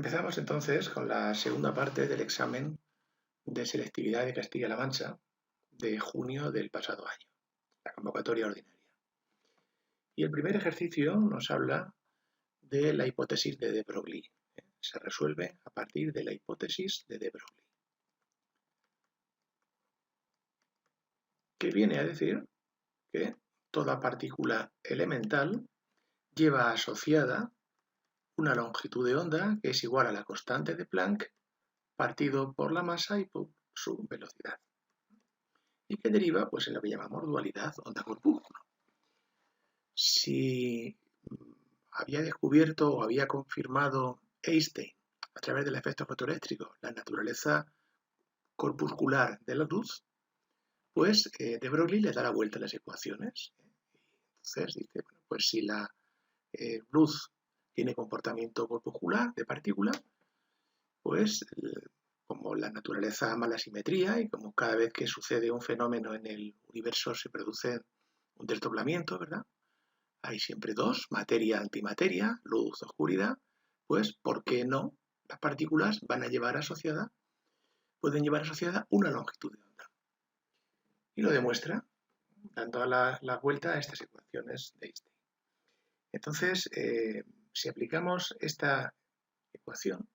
Empezamos entonces con la segunda parte del examen de selectividad de Castilla-La Mancha de junio del pasado año, la convocatoria ordinaria. Y el primer ejercicio nos habla de la hipótesis de de Broglie. Se resuelve a partir de la hipótesis de de Broglie, que viene a decir que toda partícula elemental lleva asociada una longitud de onda que es igual a la constante de Planck partido por la masa y por su velocidad, y que deriva pues en lo que llamamos dualidad onda-corpúsculo. Si había descubierto o había confirmado Einstein a través del efecto fotoeléctrico la naturaleza corpuscular de la luz, pues de Broglie le da la vuelta a las ecuaciones. Entonces dice, bueno, pues si la luz tiene comportamiento corpuscular de partícula, pues como la naturaleza ama la simetría y como cada vez que sucede un fenómeno en el universo se produce un desdoblamiento, ¿verdad? Hay siempre dos, materia-antimateria, luz-oscuridad, pues ¿por qué no? Las partículas pueden llevar asociada una longitud de onda. Y lo demuestra dando la vuelta a estas ecuaciones de Einstein. Entonces, si aplicamos esta ecuación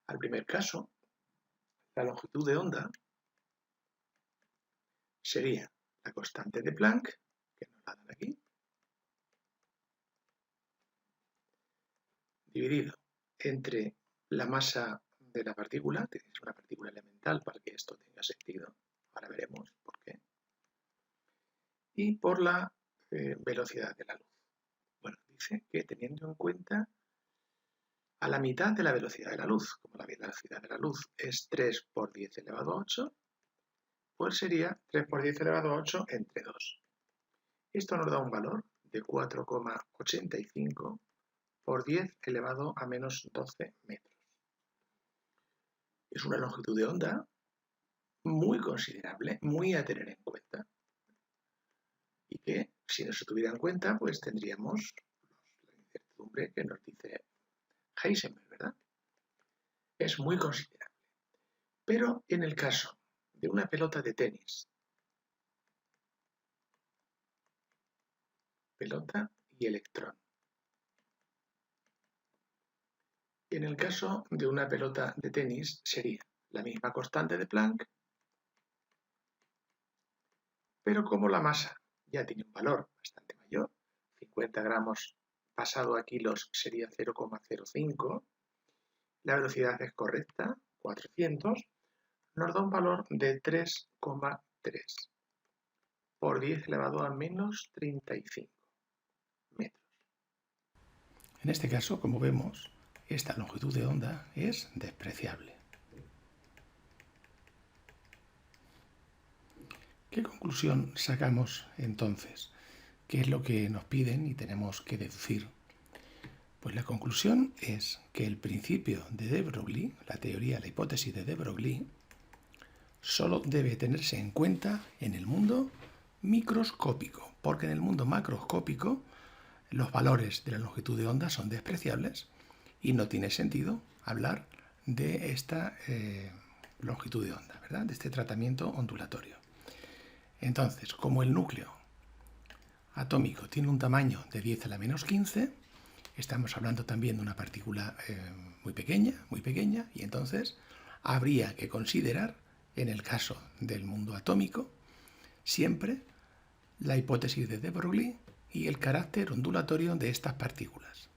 al primer caso, la longitud de onda sería la constante de Planck, que nos la dan aquí, dividido entre la masa de la partícula, que es una partícula elemental para que esto tenga sentido, ahora veremos por qué, y por la velocidad de la luz. Bueno, dice que teniendo en cuenta a la mitad de la velocidad de la luz, como la velocidad de la luz es 3 por 10 elevado a 8, pues sería 3 por 10 elevado a 8 entre 2. Esto nos da un valor de 4,85 por 10 elevado a menos 12 metros. Es una longitud de onda muy considerable, muy a tener en cuenta. Y que, si no se tuviera en cuenta, pues tendríamos la incertidumbre que nos dice Heisenberg, ¿verdad? Es muy considerable. Pero en el caso de una pelota de tenis, pelota y electrón. En el caso de una pelota de tenis sería la misma constante de Planck, pero como la masa ya tiene un valor bastante mayor, 50 gramos pasado a kilos sería 0,05, la velocidad es correcta, 400, nos da un valor de 3,3 por 10 elevado a menos 35 metros. En este caso, como vemos, esta longitud de onda es despreciable. ¿Qué conclusión sacamos entonces? ¿Qué es lo que nos piden y tenemos que deducir? Pues la conclusión es que el principio de de Broglie, la teoría, la hipótesis de de Broglie, solo debe tenerse en cuenta en el mundo microscópico, porque en el mundo macroscópico los valores de la longitud de onda son despreciables y no tiene sentido hablar de esta longitud de onda, ¿verdad? De este tratamiento ondulatorio. Entonces, como el núcleo atómico tiene un tamaño de 10 a la menos 15, estamos hablando también de una partícula muy pequeña, y entonces habría que considerar, en el caso del mundo atómico, siempre la hipótesis de de Broglie y el carácter ondulatorio de estas partículas.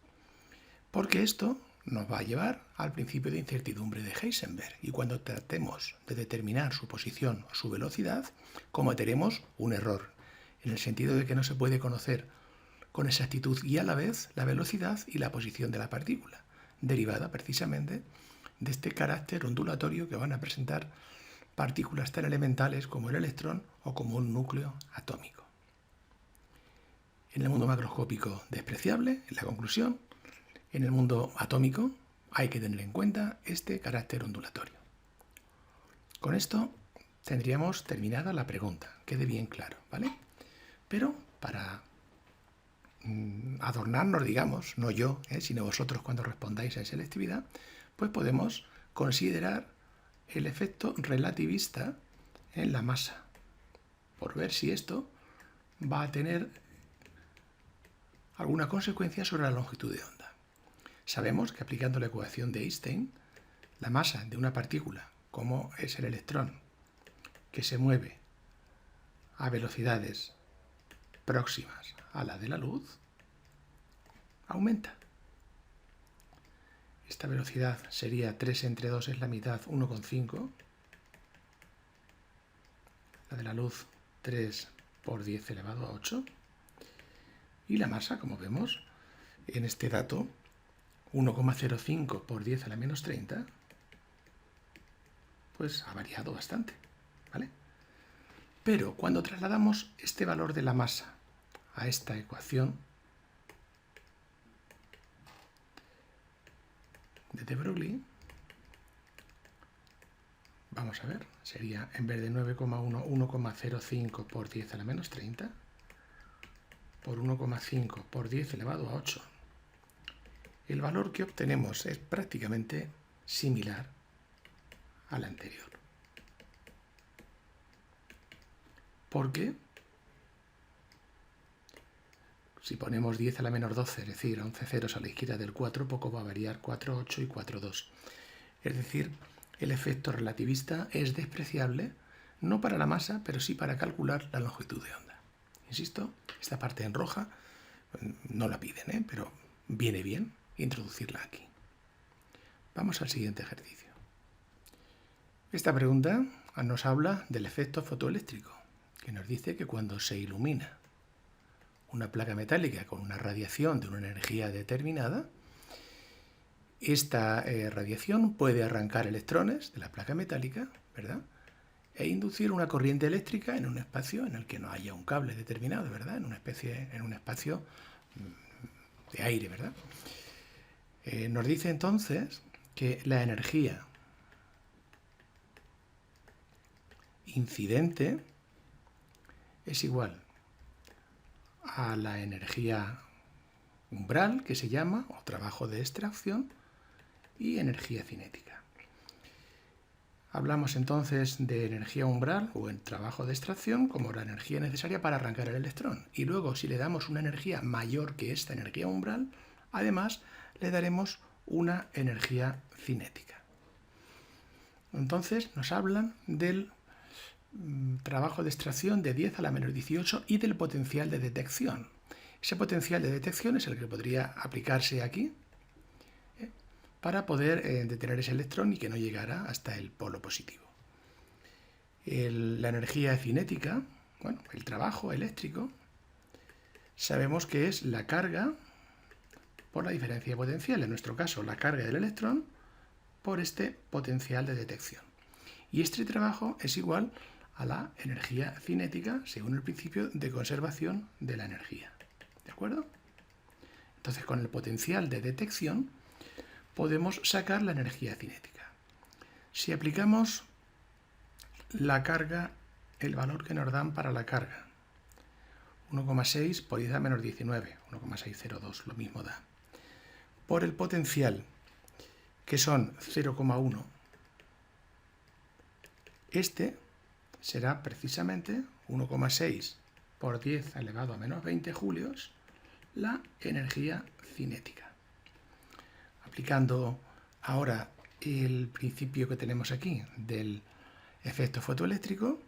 Porque esto nos va a llevar al principio de incertidumbre de Heisenberg, y cuando tratemos de determinar su posición o su velocidad, cometeremos un error, en el sentido de que no se puede conocer con exactitud y a la vez la velocidad y la posición de la partícula, derivada precisamente de este carácter ondulatorio que van a presentar partículas tan elementales como el electrón o como un núcleo atómico. En el mundo macroscópico despreciable, en la conclusión, en el mundo atómico hay que tener en cuenta este carácter ondulatorio. Con esto tendríamos terminada la pregunta, quede bien claro, ¿vale? Pero para adornarnos, digamos, no yo, sino vosotros cuando respondáis en selectividad, Pues podemos considerar el efecto relativista en la masa, por ver si esto va a tener alguna consecuencia sobre la longitud de onda. Sabemos que aplicando la ecuación de Einstein, la masa de una partícula, como es el electrón, que se mueve a velocidades próximas a la de la luz, aumenta. Esta velocidad sería 3 entre 2 es la mitad, 1,5. La de la luz, 3 por 10 elevado a 8. Y la masa, como vemos en este dato, 1,05 por 10 a la menos 30, pues ha variado bastante, ¿vale? Pero cuando trasladamos este valor de la masa a esta ecuación de de Broglie, vamos a ver, sería en vez de 9,1, 1,05 por 10 a la menos 30 por 1,5 por 10 elevado a 8. El valor que obtenemos es prácticamente similar al anterior. ¿Por qué? Si ponemos 10 a la menos 12, es decir, 11 ceros a la izquierda del 4, poco va a variar 4, 8 y 4, 2. Es decir, el efecto relativista es despreciable, no para la masa, pero sí para calcular la longitud de onda. Insisto, esta parte en roja no la piden, pero viene bien introducirla aquí. Vamos al siguiente ejercicio. Esta pregunta nos habla del efecto fotoeléctrico, que nos dice que cuando se ilumina una placa metálica con una radiación de una energía determinada, esta radiación puede arrancar electrones de la placa metálica, ¿verdad?, e inducir una corriente eléctrica en un espacio en el que no haya un cable determinado, ¿verdad?, en un espacio de aire, ¿verdad? Nos dice entonces que la energía incidente es igual a la energía umbral, que se llama, o trabajo de extracción, y energía cinética. Hablamos entonces de energía umbral o el trabajo de extracción como la energía necesaria para arrancar el electrón. Y luego, si le damos una energía mayor que esta energía umbral, además le daremos una energía cinética. Entonces nos hablan del trabajo de extracción de 10 a la menos 18 y del potencial de detección. Ese potencial de detección es el que podría aplicarse aquí para poder detener ese electrón y que no llegara hasta el polo positivo. La energía cinética, bueno, el trabajo eléctrico, sabemos que es la carga por la diferencia de potencial, en nuestro caso la carga del electrón por este potencial de detección. Y este trabajo es igual a la energía cinética según el principio de conservación de la energía. ¿De acuerdo? Entonces, con el potencial de detección podemos sacar la energía cinética. Si aplicamos la carga, el valor que nos dan para la carga, 1,6 por 10 a menos 19, 1,602, lo mismo da, por el potencial, que son 0,1, este será precisamente 1,6 por 10 elevado a menos 20 julios, la energía cinética. Aplicando ahora el principio que tenemos aquí del efecto fotoeléctrico,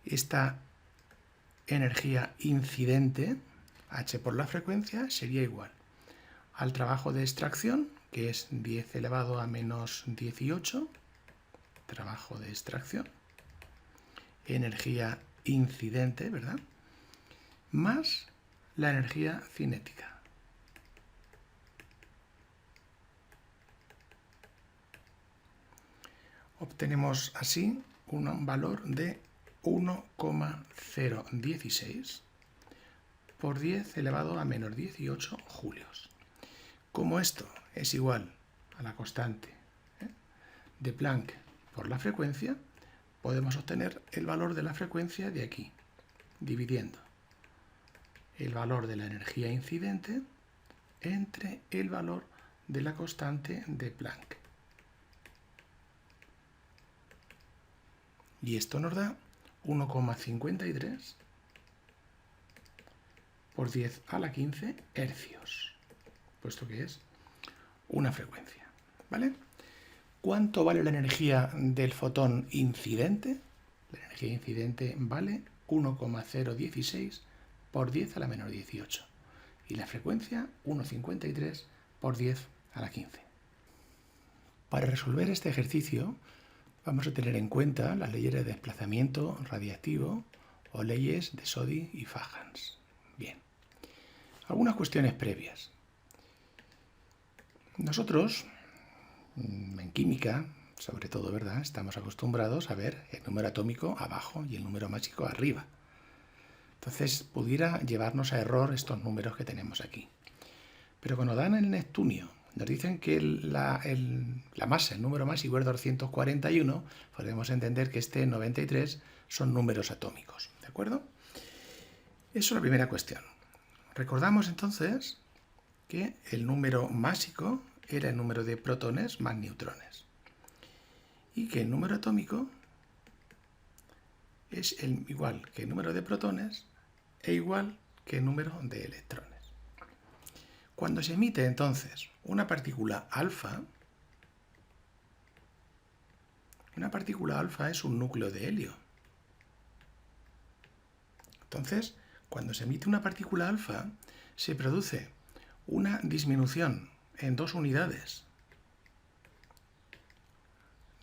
esta energía incidente, H por la frecuencia, sería igual al trabajo de extracción, que es 10 elevado a menos 18, trabajo de extracción, energía incidente, ¿verdad?, más la energía cinética. Obtenemos así un valor de 1,016 por 10 elevado a menos 18 julios. Como esto es igual a la constante de Planck por la frecuencia, podemos obtener el valor de la frecuencia de aquí, dividiendo el valor de la energía incidente entre el valor de la constante de Planck. Y esto nos da 1,53 por 10 a la 15 hercios, puesto que es una frecuencia, ¿vale? ¿Cuánto vale la energía del fotón incidente? La energía incidente vale 1,016 por 10 a la menor 18. Y la frecuencia 1,53 por 10 a la 15. Para resolver este ejercicio vamos a tener en cuenta las leyes de desplazamiento radiactivo o leyes de Soddy y Fajans. Bien, algunas cuestiones previas. Nosotros, en química, sobre todo, ¿verdad?, estamos acostumbrados a ver el número atómico abajo y el número másico arriba. Entonces pudiera llevarnos a error estos números que tenemos aquí. Pero cuando dan el Neptunio, nos dicen que la masa, el número másico es 241, podemos entender que este 93 son números atómicos, ¿de acuerdo? Eso es la primera cuestión. Recordamos entonces que el número másico era el número de protones más neutrones y que el número atómico es igual que el número de protones e igual que el número de electrones. Cuando se emite entonces una partícula alfa es un núcleo de helio. Entonces, cuando se emite una partícula alfa, se produce una disminución en 2 unidades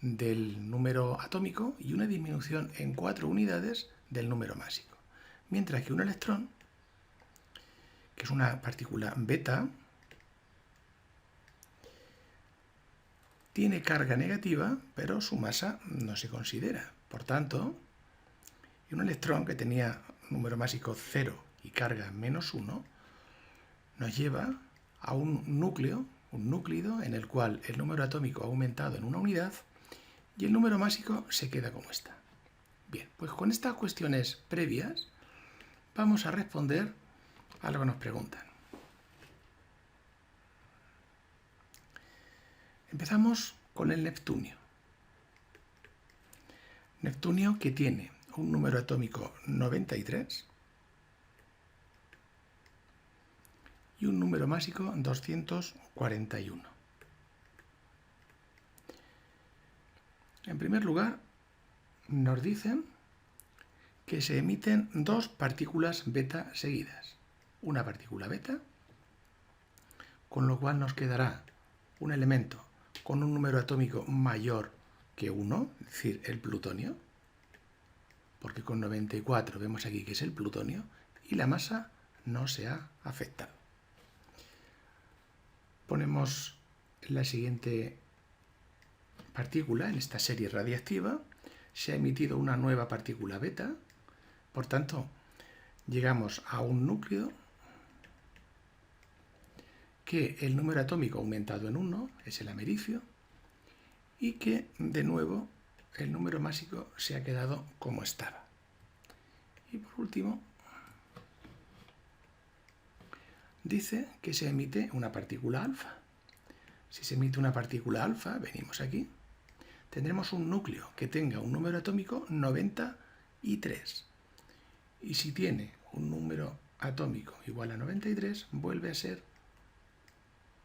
del número atómico y una disminución en 4 unidades del número másico. Mientras que un electrón, que es una partícula beta, tiene carga negativa, pero su masa no se considera. Por tanto, un electrón que tenía número másico 0 y carga -1, nos lleva a un núclido en el cual el número atómico ha aumentado en una unidad y el número másico se queda como está. Bien, pues con estas cuestiones previas vamos a responder a lo que nos preguntan. Empezamos con el Neptunio. Neptunio que tiene un número atómico 93 y un número másico 241. En primer lugar, nos dicen que se emiten 2 partículas beta seguidas. Una partícula beta, con lo cual nos quedará un elemento con un número atómico mayor que 1, es decir, el plutonio, porque con 94 vemos aquí que es el plutonio, y la masa no se ha afectado. Ponemos la siguiente partícula en esta serie radiactiva, se ha emitido una nueva partícula beta, por tanto, llegamos a un núcleo que el número atómico ha aumentado en 1, es el americio, y que, de nuevo, el número másico se ha quedado como estaba. Y por último, dice que se emite una partícula alfa. Si se emite una partícula alfa, venimos aquí, tendremos un núcleo que tenga un número atómico 93. Y si tiene un número atómico igual a 93, vuelve a ser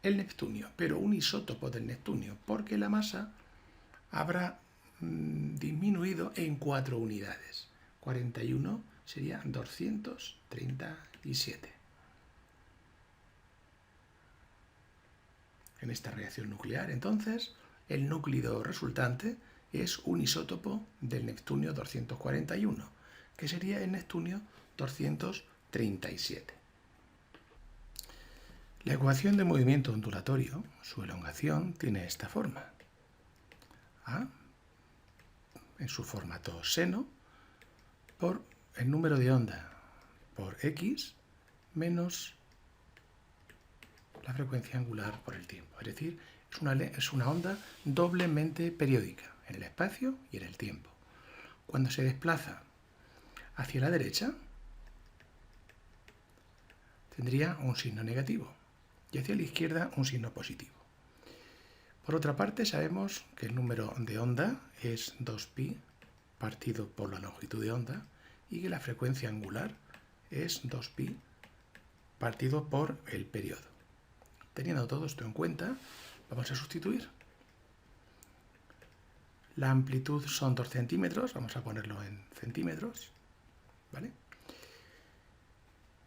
el Neptunio, pero un isótopo del Neptunio, porque la masa habrá disminuido en 4 unidades. 41 sería 237. En esta reacción nuclear, entonces, el núclido resultante es un isótopo del Neptunio 241, que sería el Neptunio 237. La ecuación de movimiento ondulatorio, su elongación, tiene esta forma. A, en su formato seno, por el número de onda por x menos la frecuencia angular por el tiempo. Es decir, es una onda doblemente periódica en el espacio y en el tiempo. Cuando se desplaza hacia la derecha, tendría un signo negativo y hacia la izquierda un signo positivo. Por otra parte, sabemos que el número de onda es 2pi partido por la longitud de onda y que la frecuencia angular es 2pi partido por el periodo. Teniendo todo esto en cuenta, vamos a sustituir. La amplitud son 2 centímetros, vamos a ponerlo en centímetros, ¿vale?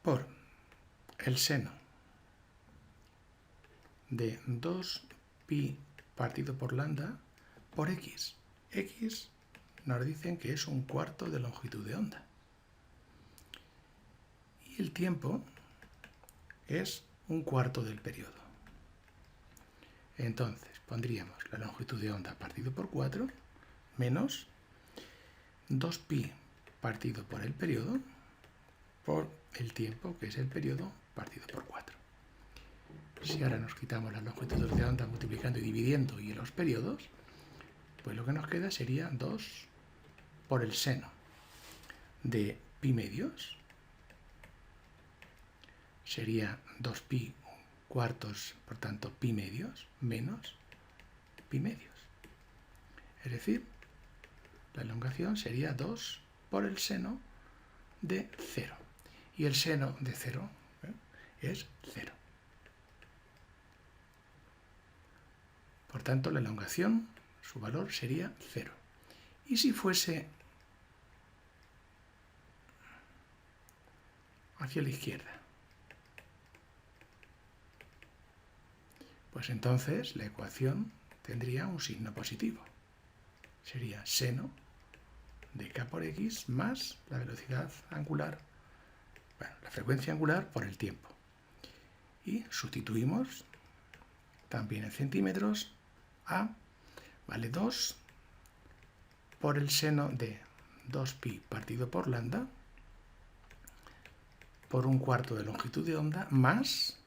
Por el seno de 2pi partido por lambda por x. X nos dicen que es un cuarto de longitud de onda. Y el tiempo es un cuarto del periodo. Entonces pondríamos la longitud de onda partido por 4 menos 2pi partido por el periodo por el tiempo, que es el periodo, partido por 4. Si ahora nos quitamos las longitudes de onda multiplicando y dividiendo y los periodos, pues lo que nos queda sería 2 por el seno de pi medios. Sería 2pi cuartos, por tanto pi medios, menos pi medios. Es decir, la elongación sería 2 por el seno de 0. Y el seno de 0 es 0. Por tanto, la elongación, su valor sería 0. Y si fuese hacia la izquierda, pues entonces la ecuación tendría un signo positivo. Sería seno de k por x más la velocidad angular, la frecuencia angular por el tiempo. Y sustituimos también en centímetros a, vale 2 por el seno de 2pi partido por lambda por un cuarto de longitud de onda más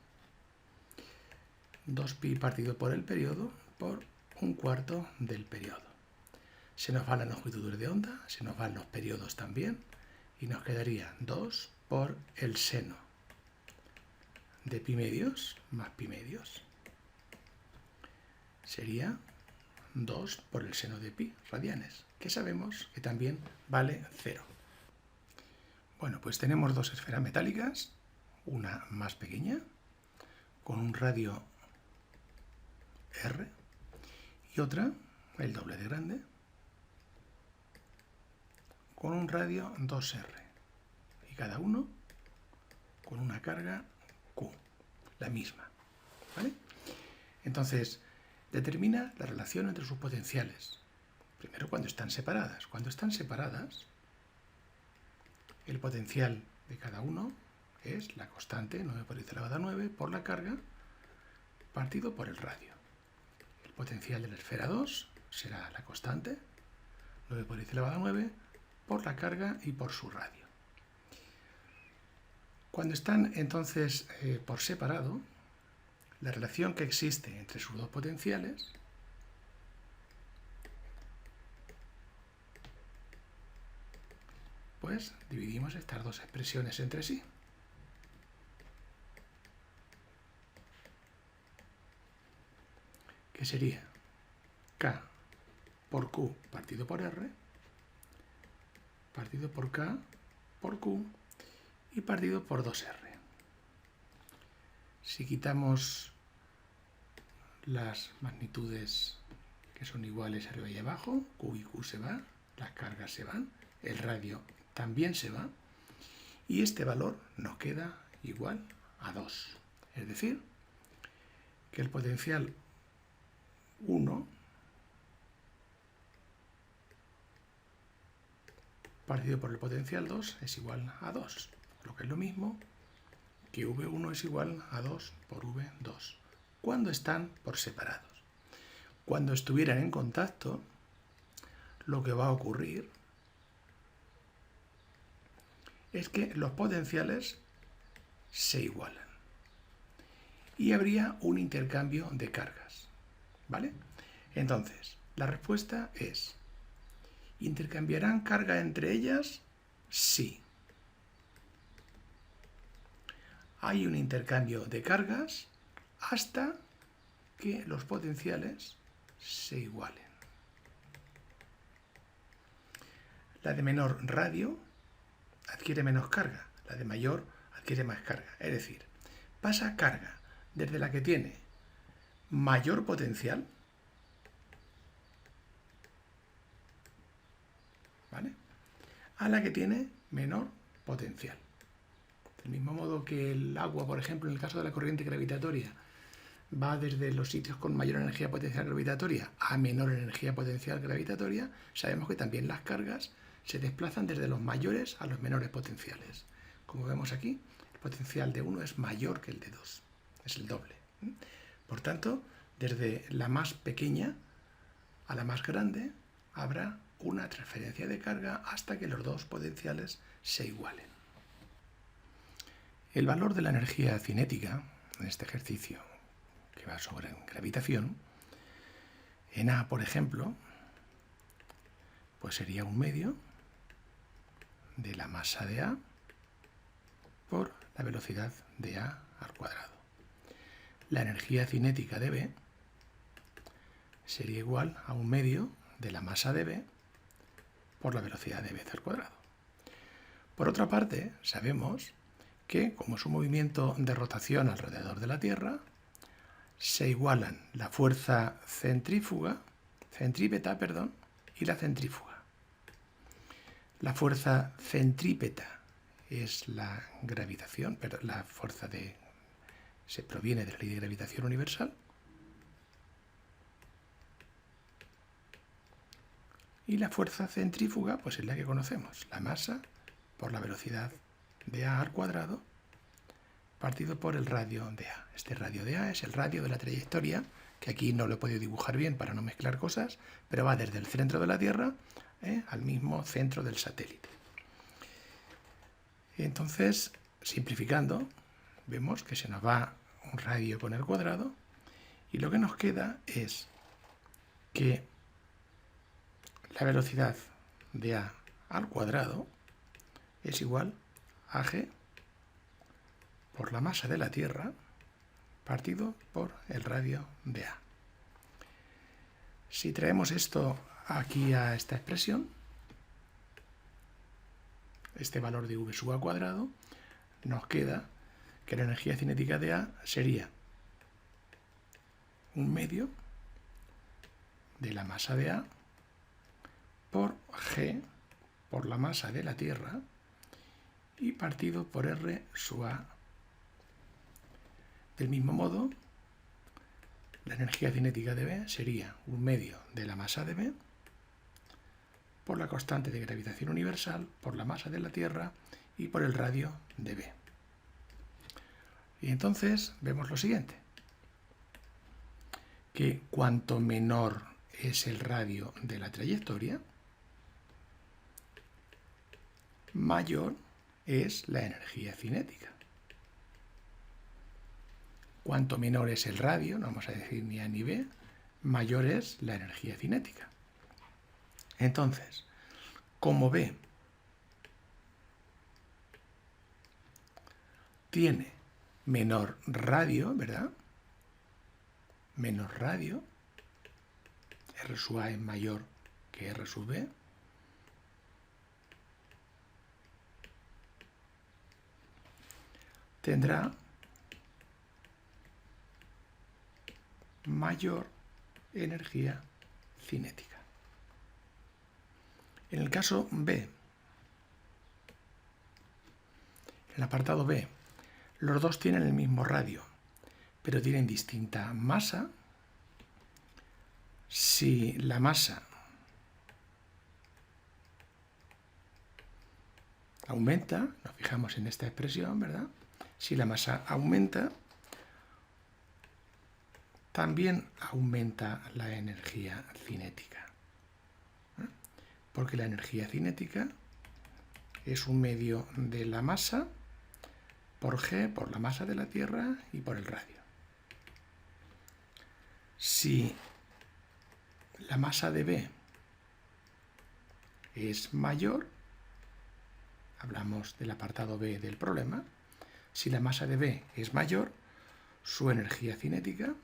2pi partido por el periodo por un cuarto del periodo. Se nos van las longitudes de onda, se nos van los periodos también y nos quedaría 2 por el seno de pi medios más pi medios. Sería 2 por el seno de pi radianes, que sabemos que también vale 0. Bueno, pues tenemos dos esferas metálicas, una más pequeña, con un radio r, y otra, el doble de grande, con un radio 2r, y cada uno con una carga q, la misma, ¿vale? Entonces, determina la relación entre sus potenciales. Primero, cuando están separadas. Cuando están separadas, el potencial de cada uno es la constante 9 por 10 elevado a 9 por la carga partido por el radio. El potencial de la esfera 2 será la constante 9 por 10 elevado a 9 por la carga y por su radio. Cuando están entonces por separado, la relación que existe entre sus dos potenciales pues dividimos estas dos expresiones entre sí. Que sería K por Q partido por R, partido por K por Q y partido por 2R. Si quitamos las magnitudes que son iguales arriba y abajo, Q y Q se van, las cargas se van, el radio también se va, y este valor nos queda igual a 2. Es decir, que el potencial 1 partido por el potencial 2 es igual a 2, lo que es lo mismo que V1 es igual a 2 por V2, cuando están por separados. Cuando estuvieran en contacto, lo que va a ocurrir es que los potenciales se igualan y habría un intercambio de cargas, ¿vale? Entonces, la respuesta es: ¿intercambiarán carga entre ellas? Sí. Hay un intercambio de cargas hasta que los potenciales se igualen. La de menor radio adquiere menos carga, la de mayor adquiere más carga. Es decir, pasa carga desde la que tiene mayor potencial, ¿vale?, a la que tiene menor potencial. Del mismo modo que el agua, por ejemplo, en el caso de la corriente gravitatoria, va desde los sitios con mayor energía potencial gravitatoria a menor energía potencial gravitatoria, sabemos que también las cargas se desplazan desde los mayores a los menores potenciales. Como vemos aquí, el potencial de uno es mayor que el de 2, es el doble. Por tanto, desde la más pequeña a la más grande habrá una transferencia de carga hasta que los dos potenciales se igualen. El valor de la energía cinética en este ejercicio, que va sobre gravitación, en A, por ejemplo, pues sería 1/2 de la masa de A por la velocidad de A al cuadrado. La energía cinética de B sería igual a 1/2 de la masa de B por la velocidad de B al cuadrado. Por otra parte, sabemos que, como es un movimiento de rotación alrededor de la Tierra, se igualan la fuerza centrípeta, y la centrífuga. La fuerza centrípeta es la gravitación, pero la fuerza se proviene de la ley de gravitación universal. Y la fuerza centrífuga, pues es la que conocemos, la masa por la velocidad de A al cuadrado partido por el radio de A. Este radio de A es el radio de la trayectoria, que aquí no lo he podido dibujar bien para no mezclar cosas, pero va desde el centro de la Tierra al mismo centro del satélite. Entonces, simplificando, vemos que se nos va un radio con el cuadrado y lo que nos queda es que la velocidad de A al cuadrado es igual a G por la masa de la Tierra partido por el radio de A. Si traemos esto aquí a esta expresión, este valor de V sub A cuadrado, nos queda que la energía cinética de A sería 1/2 de la masa de A por G por la masa de la Tierra y partido por R sub A. Del mismo modo, la energía cinética de B sería 1/2 de la masa de B por la constante de gravitación universal, por la masa de la Tierra y por el radio de B. Y entonces vemos lo siguiente, que cuanto menor es el radio de la trayectoria, mayor es la energía cinética. Cuanto menor es el radio, no vamos a decir ni A ni B, mayor es la energía cinética. Entonces, como B tiene menor radio, ¿verdad? Menor radio, R sub A es mayor que R sub B, tendrá mayor energía cinética. En el caso B, en el apartado B, los dos tienen el mismo radio, pero tienen distinta masa. Si la masa aumenta, nos fijamos en esta expresión, ¿verdad? Si la masa aumenta, también aumenta la energía cinética. Porque la energía cinética es 1/2 de la masa por G, por la masa de la Tierra y por el radio. Si la masa de B es mayor, hablamos del apartado B del problema, si la masa de B es mayor, su energía cinética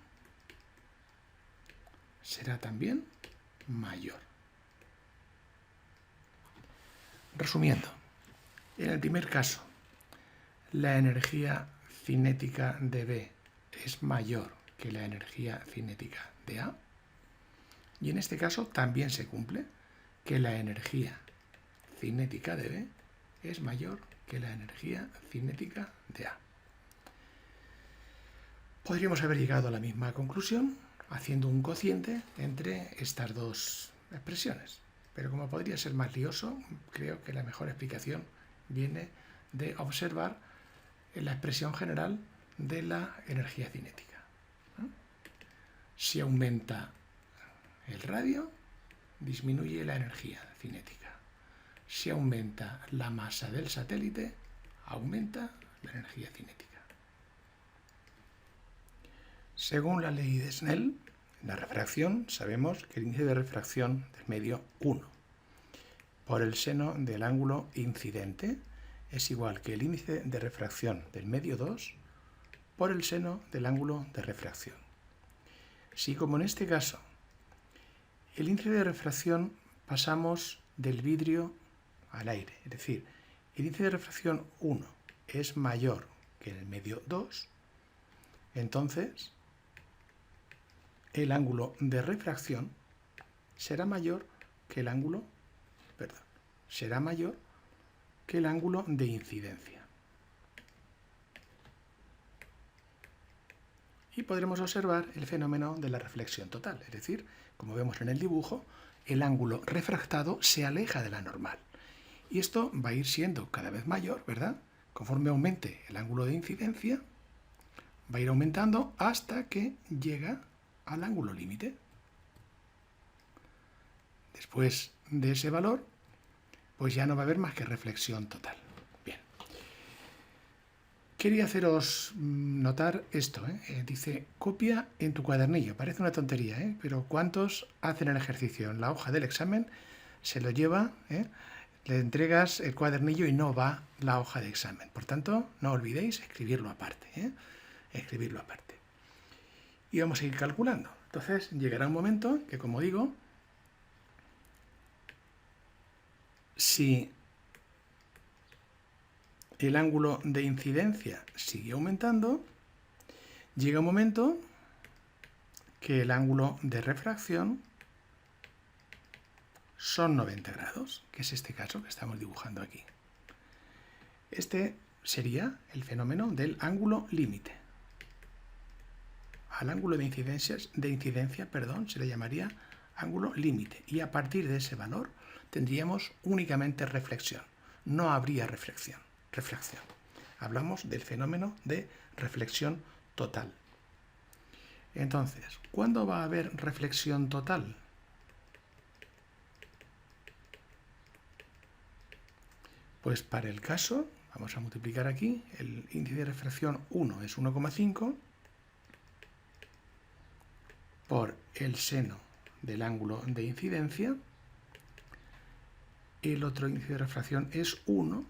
será también mayor. Resumiendo, en el primer caso, la energía cinética de B es mayor que la energía cinética de A. Y en este caso también se cumple que la energía cinética de B es mayor que la energía cinética de A. Podríamos haber llegado a la misma conclusión haciendo un cociente entre estas dos expresiones. Pero como podría ser más lioso, creo que la mejor explicación viene de observar la expresión general de la energía cinética. Si aumenta el radio, disminuye la energía cinética. Si aumenta la masa del satélite, aumenta la energía cinética. Según la ley de Snell, la refracción, sabemos que el índice de refracción del medio 1 por el seno del ángulo incidente es igual que el índice de refracción del medio 2 por el seno del ángulo de refracción. Si, como en este caso, el índice de refracción pasamos del vidrio al aire, es decir, el índice de refracción 1 es mayor que el medio 2, entonces el ángulo de refracción será mayor que el ángulo, de incidencia. Y podremos observar el fenómeno de la reflexión total, es decir, como vemos en el dibujo, el ángulo refractado se aleja de la normal. Y esto va a ir siendo cada vez mayor, ¿verdad? Conforme aumente el ángulo de incidencia, va a ir aumentando hasta que llega al ángulo límite. Después de ese valor, pues ya no va a haber más que reflexión total. Bien. Quería haceros notar esto, dice, copia en tu cuadernillo. Parece una tontería, pero ¿cuántos hacen el ejercicio? En la hoja del examen se lo lleva, le entregas el cuadernillo y no va la hoja de examen. Por tanto, no olvidéis escribirlo aparte, escribirlo aparte. Y vamos a ir calculando. Entonces, llegará un momento que, como digo, si el ángulo de incidencia sigue aumentando, llega un momento que el ángulo de refracción son 90 grados, que es este caso que estamos dibujando aquí. Este sería el fenómeno del ángulo límite. Al ángulo de incidencia, se le llamaría ángulo límite. Y a partir de ese valor tendríamos únicamente reflexión. No habría refracción. Hablamos del fenómeno de reflexión total. Entonces, ¿cuándo va a haber reflexión total? Pues para el caso, vamos a multiplicar aquí, el índice de refracción 1 es 1,5 por el seno del ángulo de incidencia. El otro índice de refracción es 1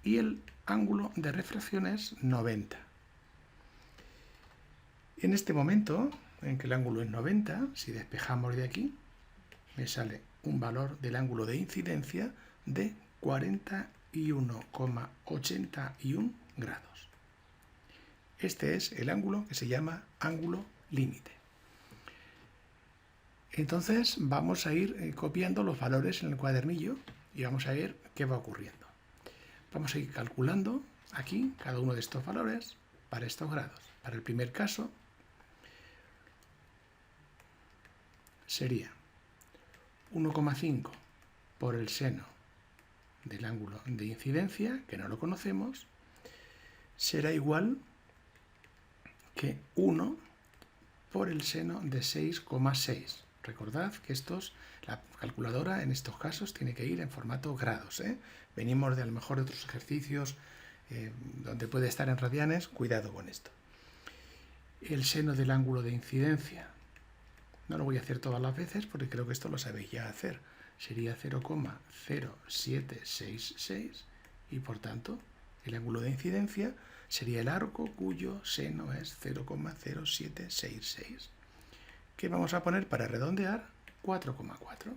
y el ángulo de refracción es 90. En este momento, en que el ángulo es 90, si despejamos de aquí, me sale un valor del ángulo de incidencia de 41,81 grados. Este es el ángulo que se llama ángulo límite. Entonces vamos a ir copiando los valores en el cuadernillo y vamos a ver qué va ocurriendo. Vamos a ir calculando aquí cada uno de estos valores para estos grados. Para el primer caso sería 1,5 por el seno del ángulo de incidencia, que no lo conocemos, será igual que 1 por el seno de 6,6. Recordad que la calculadora en estos casos tiene que ir en formato grados. Venimos de a lo mejor de otros ejercicios donde puede estar en radianes, cuidado con esto. El seno del ángulo de incidencia, no lo voy a hacer todas las veces porque creo que esto lo sabéis ya hacer, sería 0,0766 y por tanto el ángulo de incidencia sería el arco cuyo seno es 0,0766. ¿Qué vamos a poner para redondear? 4,4.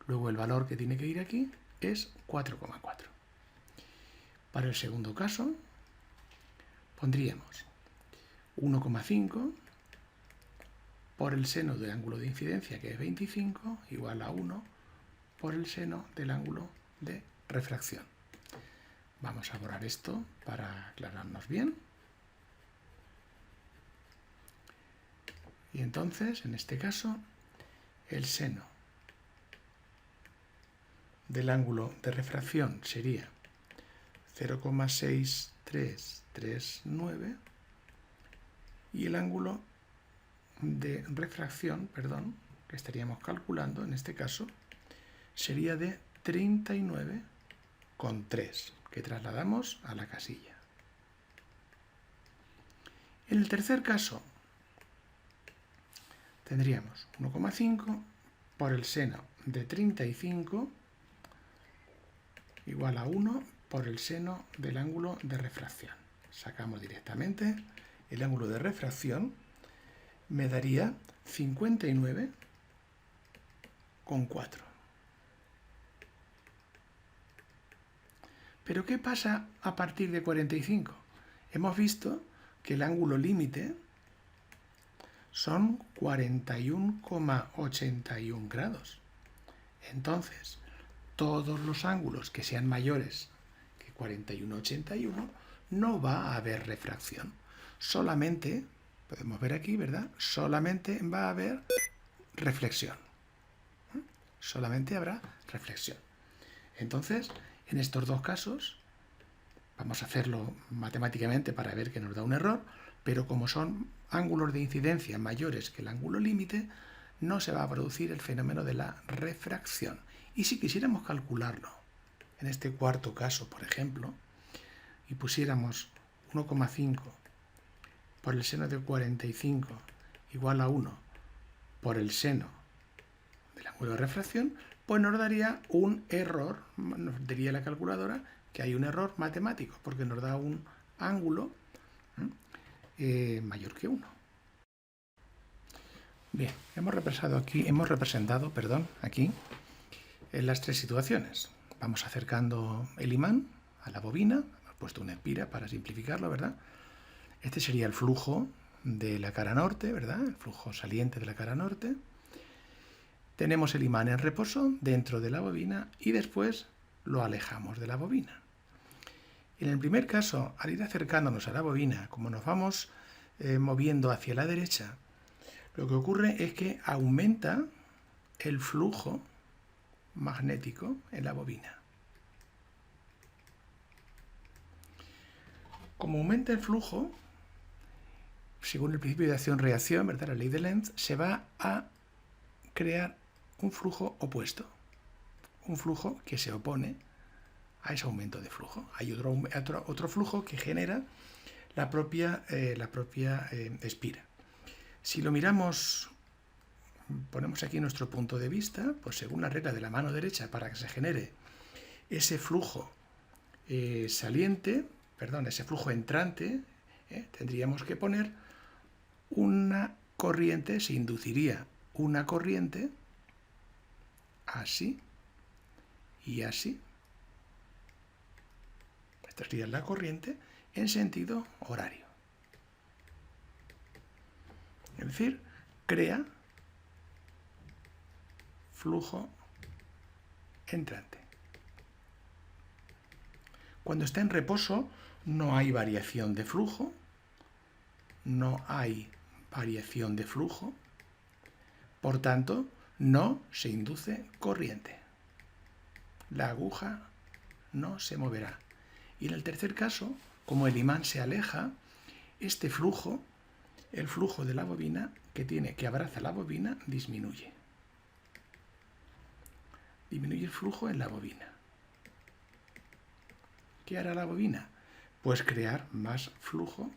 Luego el valor que tiene que ir aquí es 4,4. Para el segundo caso, pondríamos 1,5 por el seno del ángulo de incidencia, que es 25, igual a 1 por el seno del ángulo de refracción. Vamos a borrar esto para aclararnos bien. Y entonces, en este caso, el seno del ángulo de refracción sería 0,6339 y el ángulo de refracción, que estaríamos calculando en este caso, sería de 39,3, que trasladamos a la casilla. En el tercer caso, tendríamos 1,5 por el seno de 35 igual a 1 por el seno del ángulo de refracción. Sacamos directamente el ángulo de refracción, me daría 59,4. ¿Pero qué pasa a partir de 45? Hemos visto que el ángulo límite son 41,81 grados. Entonces, todos los ángulos que sean mayores que 41,81 no va a haber refracción. Solamente, podemos ver aquí, ¿verdad? Solamente va a haber reflexión. Solamente habrá reflexión. Entonces, en estos dos casos, vamos a hacerlo matemáticamente para ver que nos da un error, pero como son ángulos de incidencia mayores que el ángulo límite, no se va a producir el fenómeno de la refracción. Y si quisiéramos calcularlo, en este cuarto caso, por ejemplo, y pusiéramos 1,5 por el seno de 45 igual a 1 por el seno del ángulo de refracción, pues nos daría un error, nos diría la calculadora que hay un error matemático, porque nos da un ángulo mayor que 1. Bien, hemos representado aquí en las tres situaciones. Vamos acercando el imán a la bobina, hemos puesto una espira para simplificarlo, ¿verdad? Este sería el flujo de la cara norte, ¿verdad? El flujo saliente de la cara norte. Tenemos el imán en reposo dentro de la bobina y después lo alejamos de la bobina. En el primer caso, al ir acercándonos a la bobina, como nos vamos moviendo hacia la derecha, lo que ocurre es que aumenta el flujo magnético en la bobina. Como aumenta el flujo, según el principio de acción-reacción, ¿verdad? La ley de Lenz, se va a crear un flujo opuesto, un flujo que se opone a ese aumento de flujo. Hay otro flujo que genera la propia espira. Si lo miramos, ponemos aquí nuestro punto de vista, pues según la regla de la mano derecha, para que se genere ese flujo ese flujo entrante, tendríamos que poner una corriente, se induciría una corriente así y así. Esta sería la corriente en sentido horario. Es decir, crea flujo entrante. Cuando está en reposo no hay variación de flujo, por tanto no se induce corriente. La aguja no se moverá. Y en el tercer caso, como el imán se aleja, este flujo, el flujo de la bobina que abraza la bobina, disminuye. Disminuye el flujo en la bobina. ¿Qué hará la bobina? Pues crear más flujo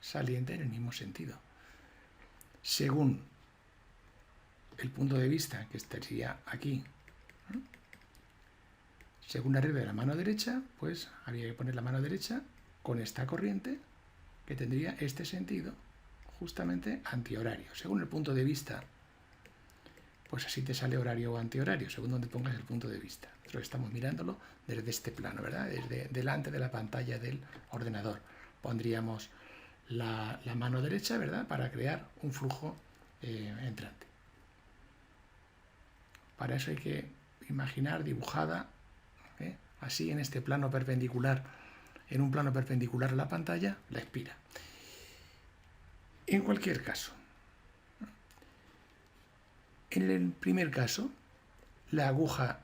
saliente en el mismo sentido. Según el punto de vista que estaría aquí, según la regla de la mano derecha, pues habría que poner la mano derecha con esta corriente que tendría este sentido justamente antihorario. Según el punto de vista pues así te sale horario o antihorario, según donde pongas el punto de vista. Nosotros estamos mirándolo desde este plano, ¿verdad? Desde delante de la pantalla del ordenador. Pondríamos la mano derecha, ¿verdad?, para crear un flujo entrante. Para eso hay que imaginar dibujada así en este plano perpendicular, en un plano perpendicular a la pantalla, la espira. En cualquier caso, en el primer caso, la aguja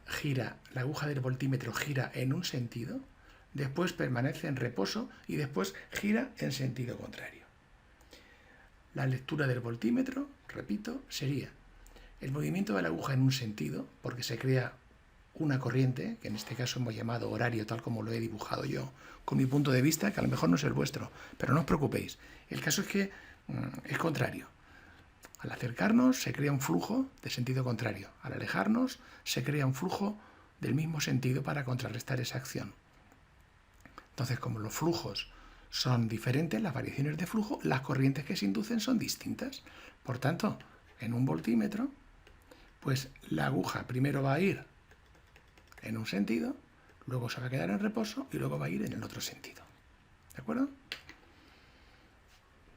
del voltímetro gira en un sentido, después permanece en reposo y después gira en sentido contrario. La lectura del voltímetro, repito, sería el movimiento de la aguja en un sentido, porque se crea una corriente, que en este caso hemos llamado horario, tal como lo he dibujado yo, con mi punto de vista, que a lo mejor no es el vuestro, pero no os preocupéis. El caso es que es contrario. Al acercarnos se crea un flujo de sentido contrario. Al alejarnos se crea un flujo del mismo sentido para contrarrestar esa acción. Entonces, como los flujos son diferentes, las variaciones de flujo, las corrientes que se inducen son distintas. Por tanto, en un voltímetro, pues la aguja primero va a ir en un sentido, luego se va a quedar en reposo y luego va a ir en el otro sentido. ¿De acuerdo?